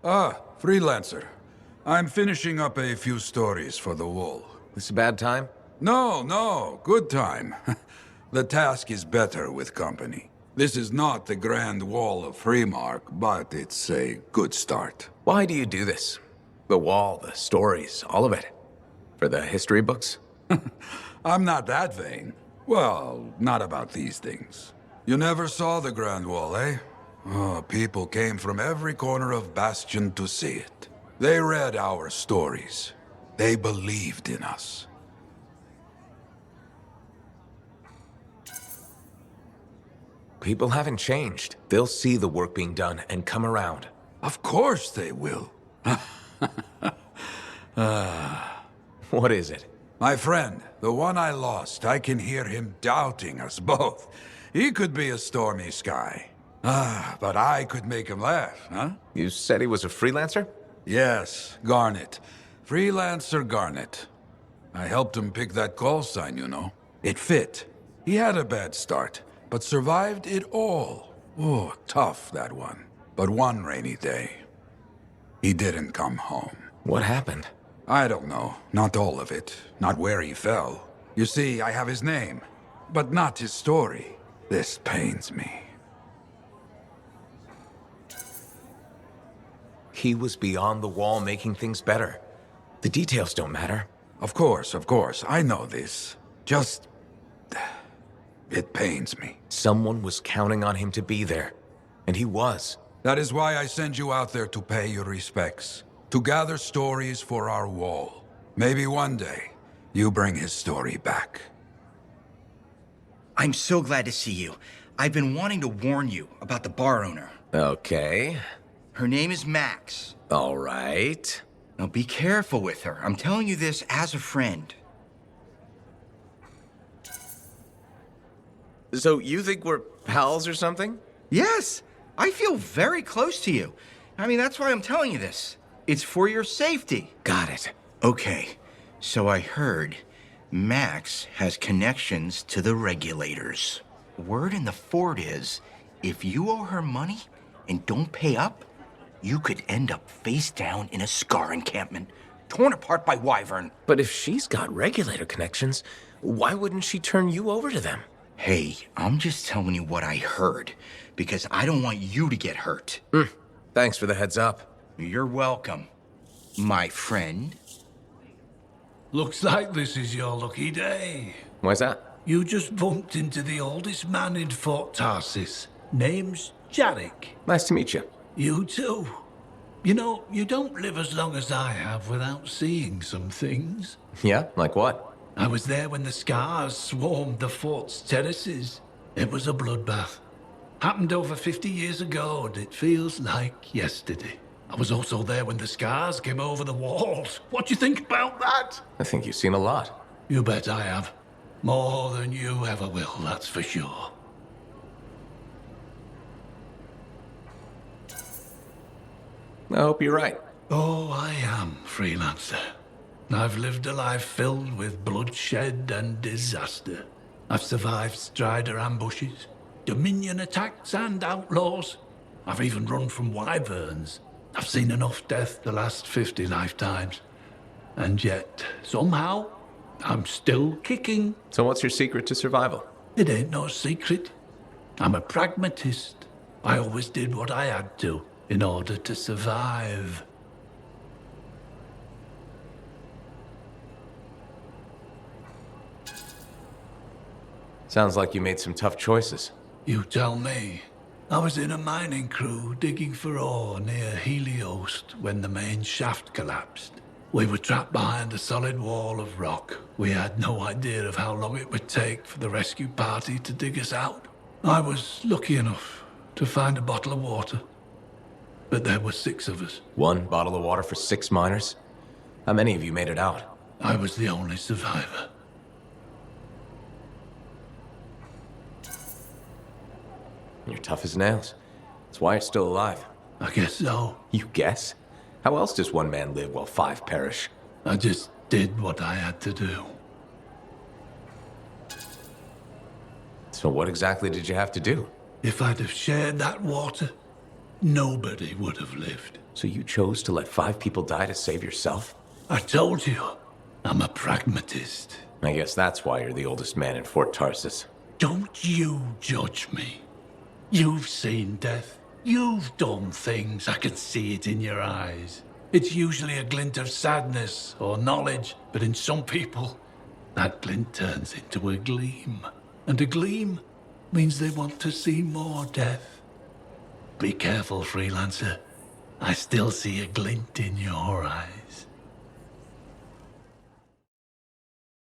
Freelancer. I'm finishing up a few stories for the wall. This a bad time? No, good time. The task is better with company. This is not the Grand Wall of Freemark, but it's a good start. Why do you do this? The wall, the stories, all of it. For the history books? I'm not that vain. Well, not about these things. You never saw the Grand Wall, eh? Oh, people came from every corner of Bastion to see it. They read our stories. They believed in us. People haven't changed. They'll see the work being done and come around. Of course they will. What is it? My friend, the one I lost, I can hear him doubting us both. He could be a stormy sky. But I could make him laugh, huh? You said he was a freelancer? Yes, Garnet. Freelancer Garnet. I helped him pick that call sign, you know. It fit. He had a bad start, but survived it all. Oh, tough, that one. But one rainy day, he didn't come home. What happened? I don't know. Not all of it. Not where he fell. You see, I have his name, but not his story. This pains me. He was beyond the wall making things better. The details don't matter. Of course. I know this. Just... it pains me. Someone was counting on him to be there. And he was. That is why I send you out there to pay your respects. To gather stories for our wall. Maybe one day, you bring his story back. I'm so glad to see you. I've been wanting to warn you about the bar owner. Okay. Her name is Max. All right. Now be careful with her. I'm telling you this as a friend. So you think we're pals or something? Yes, I feel very close to you. I mean, that's why I'm telling you this. It's for your safety. Got it. Okay, so I heard Max has connections to the regulators. Word in the fort is, if you owe her money and don't pay up, you could end up face down in a Scar encampment, torn apart by Wyvern. But if she's got regulator connections, why wouldn't she turn you over to them? Hey, I'm just telling you what I heard, because I don't want you to get hurt. Thanks for the heads up. You're welcome, my friend. Looks like this is your lucky day. Why's that? You just bumped into the oldest man in Fort Tarsis. Name's Jarek. Nice to meet you. You too. You know, you don't live as long as I have without seeing some things. Yeah? Like what? I was there when the scars swarmed the fort's terraces. It was a bloodbath. Happened over 50 years ago, and it feels like yesterday. I was also there when the scars came over the walls. What do you think about that? I think you've seen a lot. You bet I have. More than you ever will, that's for sure. I hope you're right. Oh, I am, freelancer. I've lived a life filled with bloodshed and disaster. I've survived Strider ambushes, Dominion attacks and outlaws. I've even run from wyverns. I've seen enough death the last 50 lifetimes. And yet, somehow, I'm still kicking. So what's your secret to survival? It ain't no secret. I'm a pragmatist. I always did what I had to in order to survive. Sounds like you made some tough choices. You tell me. I was in a mining crew digging for ore near Heliost when the main shaft collapsed. We were trapped behind a solid wall of rock. We had no idea of how long it would take for the rescue party to dig us out. I was lucky enough to find a bottle of water. But there were 6 of us. 1 bottle of water for 6 miners? How many of you made it out? I was the only survivor. You're tough as nails. That's why you're still alive. I guess so. You guess? How else does 1 man live while 5 perish? I just did what I had to do. So what exactly did you have to do? If I'd have shared that water, nobody would have lived. So you chose to let 5 people die to save yourself? I told you, I'm a pragmatist. I guess that's why you're the oldest man in Fort Tarsus. Don't you judge me. You've seen death. You've done things. I can see it in your eyes. It's usually a glint of sadness or knowledge, but in some people, that glint turns into a gleam. And a gleam means they want to see more death. Be careful, freelancer. I still see a glint in your eyes.